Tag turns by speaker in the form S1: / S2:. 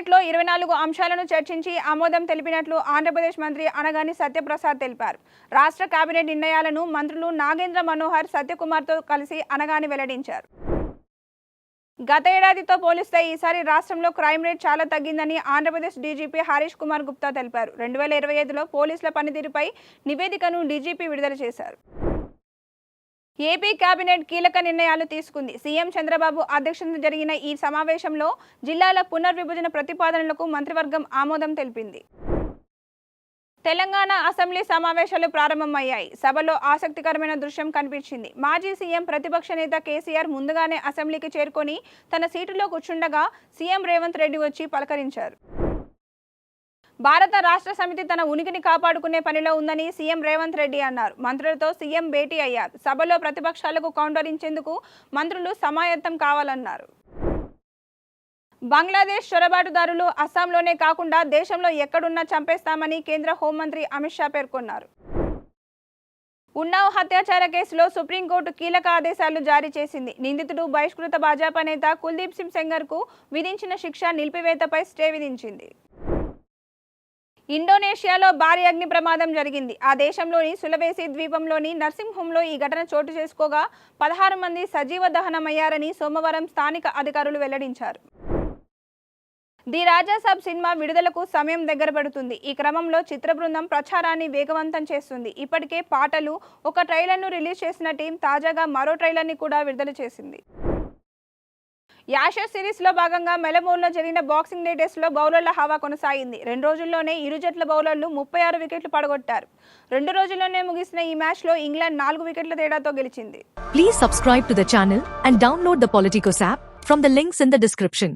S1: కేబినెట్లో 24 అంశాలను చర్చించి ఆమోదం తెలిపినట్లు ఆంధ్రప్రదేశ్ మంత్రి అనగాని సత్యప్రసాద్ తెలిపారు. రాష్ట్ర కేబినెట్ నిర్ణయాలను మంత్రులు నాగేంద్ర మనోహర్, సత్యకుమార్తో కలిసి అనగాని వెల్లడించారు. గత ఏడాదితో పోలిస్తే ఈసారి రాష్ట్రంలో క్రైమ్ రేట్ చాలా తగ్గిందని ఆంధ్రప్రదేశ్ డీజీపీ హరీష్ కుమార్ గుప్తా తెలిపారు. 2025లో పోలీసుల పనితీరుపై నివేదికను డీజీపీ విడుదల చేశారు. ఏపీ కేబినెట్ కీలక నిర్ణయాలు తీసుకుంది. సీఎం చంద్రబాబు అధ్యక్షతన జరిగిన ఈ సమావేశంలో జిల్లాల పునర్విభజన ప్రతిపాదనలకు మంత్రివర్గం ఆమోదం తెలిపింది. తెలంగాణ అసెంబ్లీ సమావేశాలు ప్రారంభమయ్యాయి. సభలో ఆసక్తికరమైన దృశ్యం కనిపించింది. మాజీ సీఎం ప్రతిపక్ష నేత కేసీఆర్ ముందుగానే అసెంబ్లీకి చేరుకొని తన సీటులో కూర్చుండగా సీఎం రేవంత్ రెడ్డి వచ్చి పలకరించారు. భారత రాష్ట్ర సమితి తన ఉనికిని కాపాడుకునే పనిలో ఉందని సీఎం రేవంత్ రెడ్డి అన్నారు. మంత్రులతో సీఎం భేటీ అయ్యారు. సభలో ప్రతిపక్షాలకు కౌంటర్ ఇచ్చేందుకు మంత్రులు సమాయత్తం కావాలన్నారు. బంగ్లాదేశ్ చొరబాటుదారులు అస్సాంలోనే కాకుండా దేశంలో ఎక్కడున్నా చంపేస్తామని కేంద్ర హోంమంత్రి అమిత్ షా పేర్కొన్నారు. ఉన్నావ్ హత్యాచార కేసులో సుప్రీంకోర్టు కీలక ఆదేశాలు జారీ చేసింది. నిందితుడు బహిష్కృత భాజపా నేత కుల్దీప్ సింగ్ సెంగర్కు విధించిన శిక్ష నిలిపివేతపై స్టే విధించింది. ఇండోనేషియాలో భారీ అగ్ని ప్రమాదం జరిగింది. ఆ దేశంలోని సులవేసి ద్వీపంలోని నర్సింగ్ హోంలో ఈ ఘటన చోటు చేసుకోగా 16 మంది సజీవ దహనమయ్యారని సోమవారం స్థానిక అధికారులు వెల్లడించారు. ది రాజా సాబ్ సినిమా విడుదలకు సమయం దగ్గర పడుతుంది. ఈ క్రమంలో చిత్ర బృందం ప్రచారాన్ని వేగవంతం చేస్తుంది. ఇప్పటికే పాటలు, ఒక ట్రైలర్ను రిలీజ్ చేసిన టీం తాజాగా మరో ట్రైలర్ని కూడా విడుదల చేసింది. యాషర్ సిరీస్లో భాగంగా మెలబోర్న్లో జరిగిన బాక్సింగ్ డే టెస్ట్లో బౌలర్ల హవా కొనసాగింది. 2 రోజుల్లోనే ఇరు జట్ల బౌలర్లు 36 వికెట్లు పడగొట్టారు. 2 రోజుల్లోనే ముగిసిన ఈ మ్యాచ్లో ఇంగ్లాండ్ 4 వికెట్ల తేడాతో గెలిచింది.
S2: Please subscribe to the channel and download the Politicos app from the links in the description.